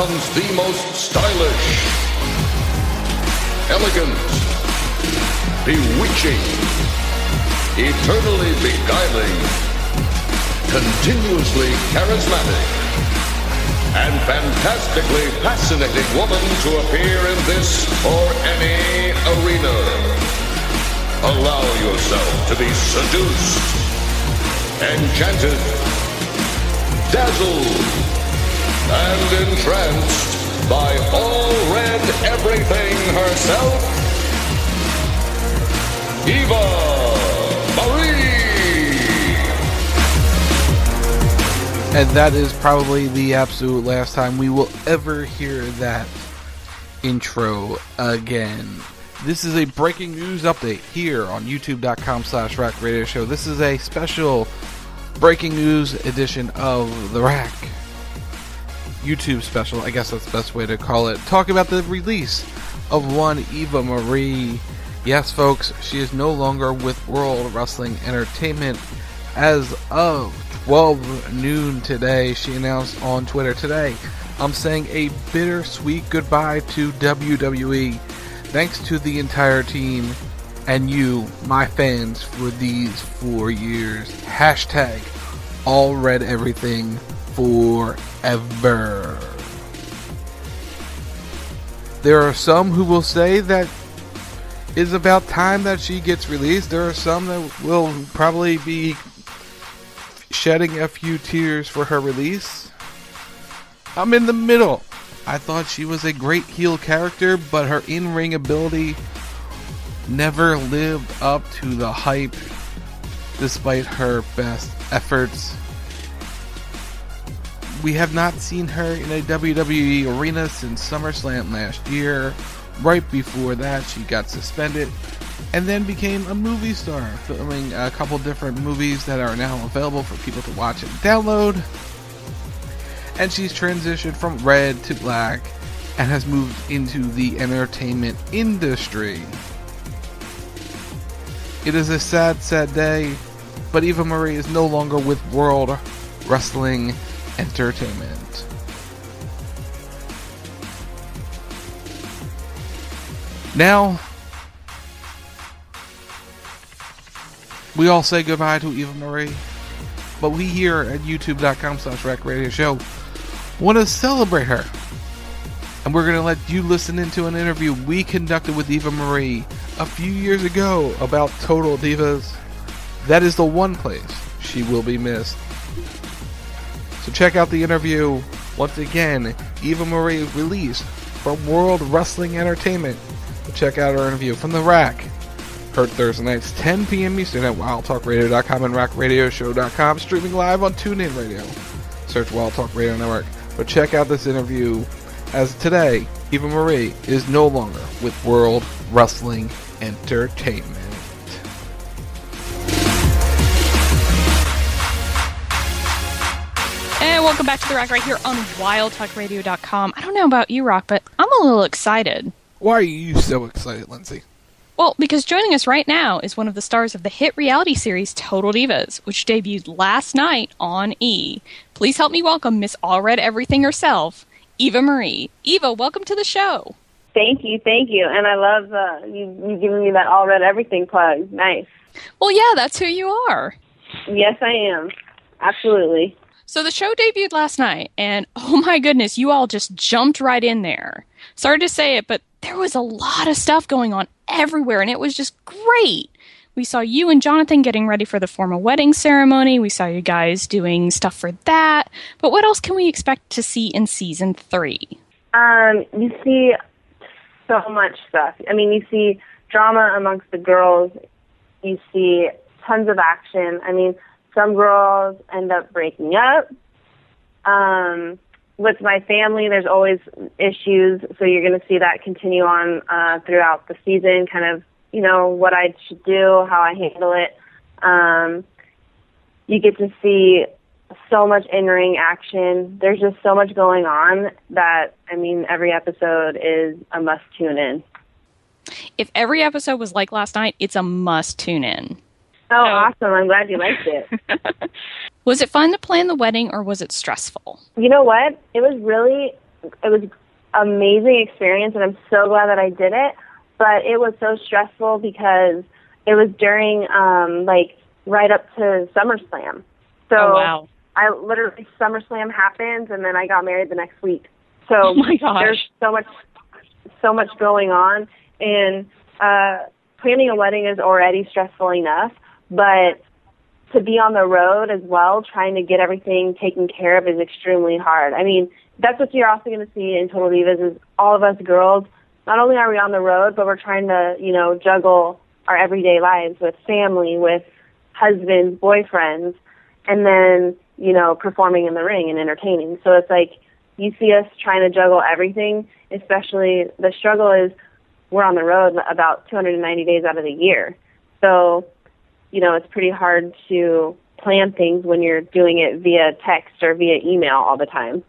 becomes the most stylish, elegant, bewitching, eternally beguiling, continuously charismatic, and fantastically fascinating woman to appear in this or any arena. Allow yourself to be seduced, enchanted, dazzled, and entranced by all red everything herself, Eva Marie! And that is probably the absolute last time we will ever hear that intro again. This is a breaking news update here on youtube.com/Rack Radio Show. This is a special breaking news edition of the Rack YouTube special. I guess that's the best way to call it. Talk about the release of one Eva Marie. Yes, folks, she is no longer with World Wrestling Entertainment as of 12 noon today. She announced on Twitter today, I'm saying a bittersweet goodbye to WWE. Thanks to the entire team and you, my fans, for these 4 years. Hashtag all red everything forever. There are some who will say that it's about time that she gets released. There are some that will probably be shedding a few tears for her release. I'm in the middle. I thought she was a great heel character, but her in-ring ability never lived up to the hype despite her best efforts. We have not seen her in a WWE arena since SummerSlam last year. Right before that, she got suspended and then became a movie star, filming a couple different movies that are now available for people to watch and download. And she's transitioned from red to black and has moved into the entertainment industry. It is a sad, sad day, but Eva Marie is no longer with World Wrestling Entertainment. Now, we all say goodbye to Eva Marie, but we here at youtube.com/Rack Radio Show want to celebrate her. And we're going to let you listen into an interview we conducted with Eva Marie a few years ago about Total Divas. That is the one place she will be missed. So check out the interview. Once again, Eva Marie Released from World Wrestling Entertainment. Check out our interview from the Rack. Heard Thursday nights, 10 p.m. Eastern at WildTalkRadio.com and RackRadioshow.com. Streaming live on TuneIn Radio. Search Wild Talk Radio Network. But check out this interview, as today, Eva Marie is no longer with World Wrestling Entertainment. And welcome back to The Rack right here on WildTalkRadio.com. I don't know about you, Rock, but I'm a little excited. Why are you so excited, Lindsay? Well, because joining us right now is one of the stars of the hit reality series Total Divas, which debuted last night on E! Please help me welcome Miss All Red Everything herself, Eva Marie. Eva, welcome to the show. Thank you. And I love you giving me that All Red Everything plug. Nice. Well, yeah, that's who you are. Yes, I am. Absolutely. So the show debuted last night, and oh my goodness, you all just jumped right in there. Sorry to say it, but there was a lot of stuff going on everywhere, and it was just great. We saw you and Jonathan getting ready for the formal wedding ceremony. We saw you guys doing stuff for that. But what else can we expect to see in Season 3? You see so much stuff. I mean, you see drama amongst the girls. You see tons of action. I mean, some girls end up breaking up. With my family, there's always issues, so you're going to see that continue on throughout the season, kind of, you know, what I should do, how I handle it. You get to see so much in-ring action. There's just so much going on that, I mean, every episode is a must tune in. If every episode was like last night, it's a must tune in. Oh, awesome. I'm glad you liked it. Was it fun to plan the wedding, or was it stressful? You know what? It was really amazing experience, and I'm so glad that I did it. But it was so stressful because it was during right up to SummerSlam. So Oh, wow. I literally SummerSlam happens, and then I got married the next week. So Oh, my gosh. there's so much going on, and planning a wedding is already stressful enough, but to be on the road as well, trying to get everything taken care of is extremely hard. I mean, that's what you're also going to see in Total Divas is all of us girls, not only are we on the road, but we're trying to, juggle our everyday lives with family, with husbands, boyfriends, and then, performing in the ring and entertaining. So it's like you see us trying to juggle everything, especially the struggle is we're on the road about 290 days out of the year. So, it's pretty hard to plan things when you're doing it via text or via email all the time.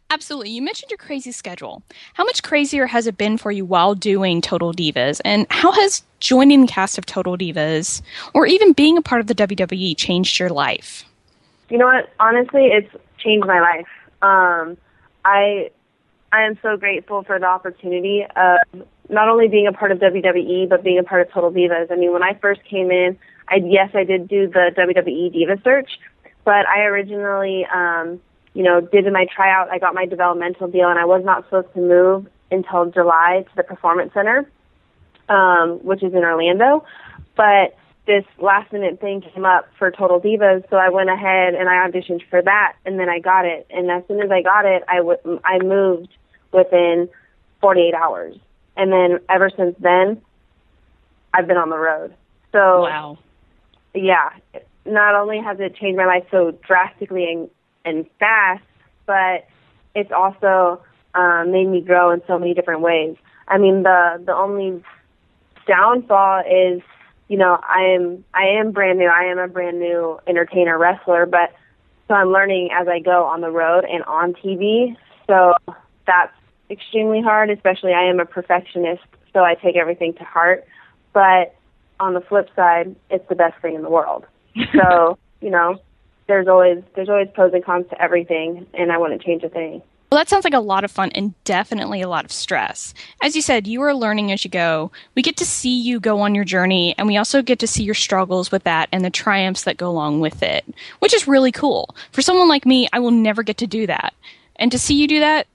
Absolutely. You mentioned your crazy schedule. How much crazier has it been for you while doing Total Divas? And how has joining the cast of Total Divas, or even being a part of the WWE, changed your life? You know what? Honestly, it's changed my life. I am so grateful for the opportunity of not only being a part of WWE, but being a part of Total Divas. I mean, when I first came in, I did do the WWE Diva search, but I originally, did my tryout. I got my developmental deal, and I was not supposed to move until July to the Performance Center, which is in Orlando. But this last-minute thing came up for Total Divas, so I went ahead and I auditioned for that, and then I got it. And as soon as I got it, I moved within 48 hours. And then ever since then, I've been on the road. So, wow. Yeah, not only has it changed my life so drastically and fast, but it's also made me grow in so many different ways. I mean, the only downfall is, I am brand new. I am a brand new entertainer wrestler, but so I'm learning as I go on the road and on TV. So that's extremely hard, especially I am a perfectionist, so I take everything to heart. But on the flip side, it's the best thing in the world. So, there's always pros and cons to everything, and I wouldn't change a thing. Well, that sounds like a lot of fun and definitely a lot of stress. As you said, you are learning as you go. We get to see you go on your journey, and we also get to see your struggles with that and the triumphs that go along with it, which is really cool. For someone like me, I will never get to do that. And to see you do that,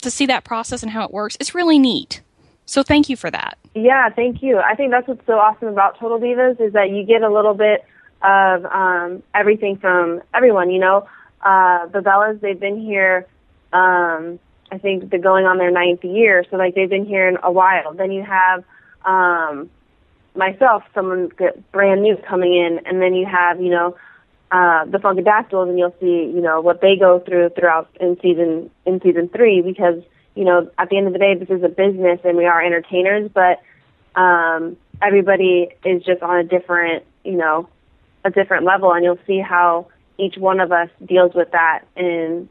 to see that process and how it works, it's really neat. So thank you for that. Yeah, thank you. I think that's what's so awesome about Total Divas is that you get a little bit of everything from everyone, The Bellas, they've been here, I think they're going on their 9th year, so they've been here in a while. Then you have myself, someone brand new coming in, and then you have, the Funkadactyls, and you'll see, what they go throughout in season 3, because at the end of the day, this is a business and we are entertainers, but everybody is just on a different level, and you'll see how each one of us deals with that. And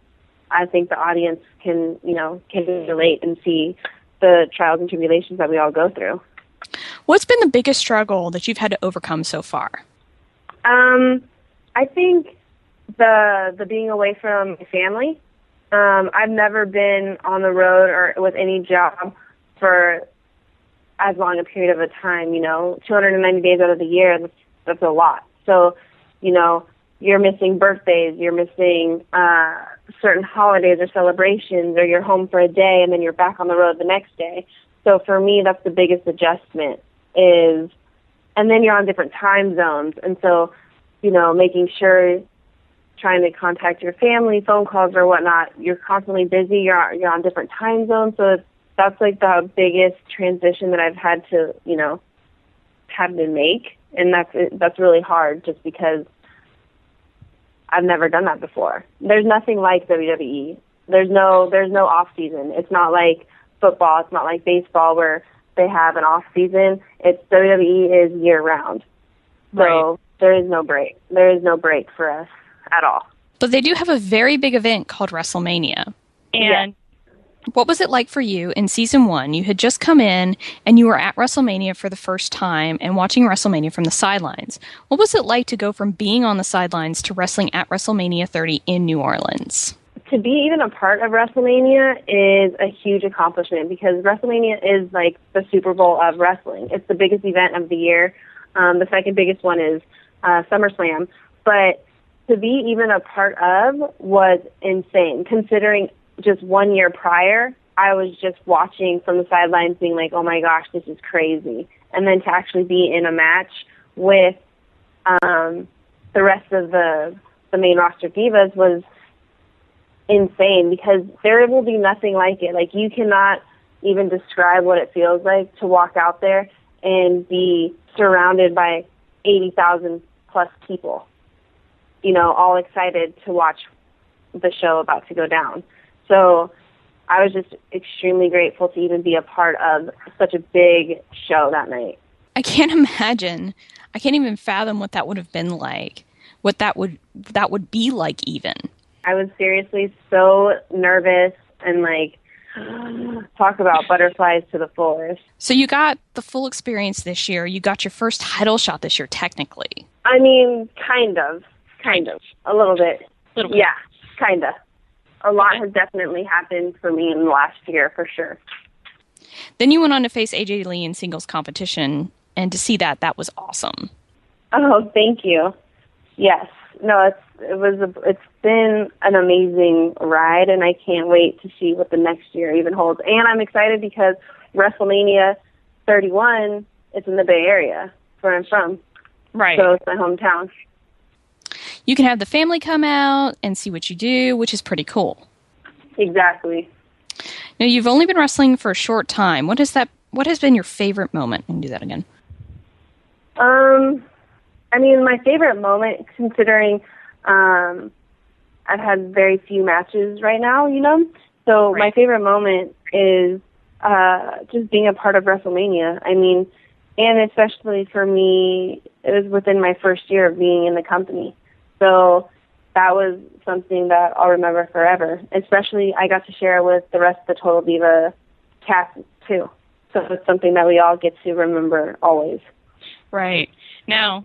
I think the audience can relate and see the trials and tribulations that we all go through. What's been the biggest struggle that you've had to overcome so far? I think the being away from my family. I've never been on the road or with any job for as long a period of a time, 290 days out of the year, that's a lot. So, you're missing birthdays, you're missing certain holidays or celebrations, or you're home for a day and then you're back on the road the next day. So for me, that's the biggest adjustment and then you're on different time zones. And so, making sure, trying to contact your family, phone calls or whatnot, you're constantly busy, you're on different time zones. So that's the biggest transition that I've had to, had to make. And that's really hard just because I've never done that before. There's nothing like WWE. There's no off season. It's not like football. It's not like baseball where they have an off season. WWE is year round. So Right. There is no break. There is no break for us at all. But they do have a very big event called WrestleMania. And what was it like for you in season 1? You had just come in and you were at WrestleMania for the first time and watching WrestleMania from the sidelines. What was it like to go from being on the sidelines to wrestling at WrestleMania 30 in New Orleans? to be even a part of WrestleMania is a huge accomplishment because WrestleMania is like the Super Bowl of wrestling. It's the biggest event of the year. The second biggest one is SummerSlam. But to be even a part of was insane, considering just 1 year prior, I was just watching from the sidelines being like, oh my gosh, this is crazy. And then to actually be in a match with the rest of the main roster divas was insane because there will be nothing like it. Like, you cannot even describe what it feels like to walk out there and be surrounded by 80,000 plus people, you know, all excited to watch the show about to go down. So I was just extremely grateful to even be a part of such a big show that night. I can't imagine. I can't even fathom what that would have been like, what that would be like even. I was seriously so nervous and like, talk about butterflies to the fullest. So you got the full experience this year. You got your first title shot this year, technically. I mean, kind of, a little bit. Yeah, kind of. A lot has definitely happened for me in the last year, for sure. Then you went on to face AJ Lee in singles competition, and to see that was awesome. Oh, thank you. Yes. No, it's been an amazing ride, and I can't wait to see what the next year even holds. And I'm excited because WrestleMania 31 is in the Bay Area, where I'm from. Right. So it's my hometown. You can have the family come out and see what you do, which is pretty cool. Exactly. Now, you've only been wrestling for a short time. What has been your favorite moment? And do that again. I mean, my favorite moment, considering I've had very few matches right now, you know? So my favorite moment is just being a part of WrestleMania. I mean, and especially for me, it was within my first year of being in the company. So that was something that I'll remember forever. Especially I got to share with the rest of the Total Diva cast, too. So it's something that we all get to remember always. Right. Now,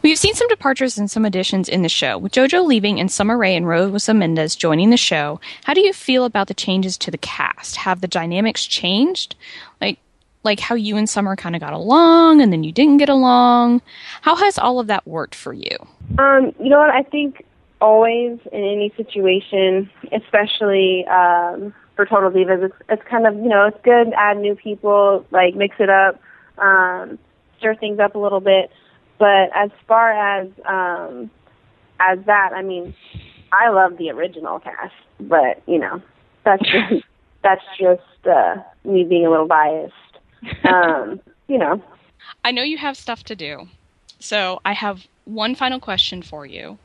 we've seen some departures and some additions in the show, with JoJo leaving and Summer Rae and Rosa Mendez joining the show. How do you feel about the changes to the cast? Have the dynamics changed? Like how you and Summer kind of got along and then you didn't get along? How has all of that worked for you? You know what? I think always in any situation, especially for Total Divas, it's kind of, you know, it's good to add new people, like mix it up, stir things up a little bit. But as far as that, I mean, I love the original cast, but you know, that's just me being a little biased. You know. I know you have stuff to do, so I have one final question for you.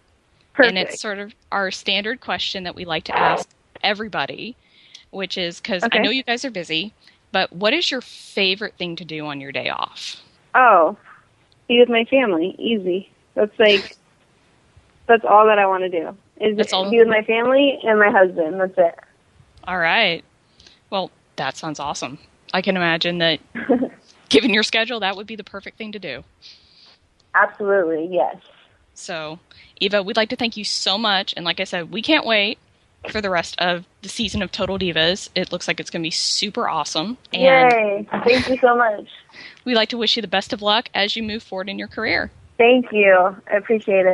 Perfect. And it's sort of our standard question that we like to ask everybody, which is, because I know you guys are busy, but what is your favorite thing to do on your day off? Oh, be with my family. Easy. That's all that I want to do. Is be with my family and my husband. That's it. All right. Well, that sounds awesome. I can imagine that, given your schedule, that would be the perfect thing to do. Absolutely, yes. So, Eva, we'd like to thank you so much. And like I said, we can't wait for the rest of the season of Total Divas. It looks like it's going to be super awesome. And yay! Thank you so much. We'd like to wish you the best of luck as you move forward in your career. Thank you. I appreciate it.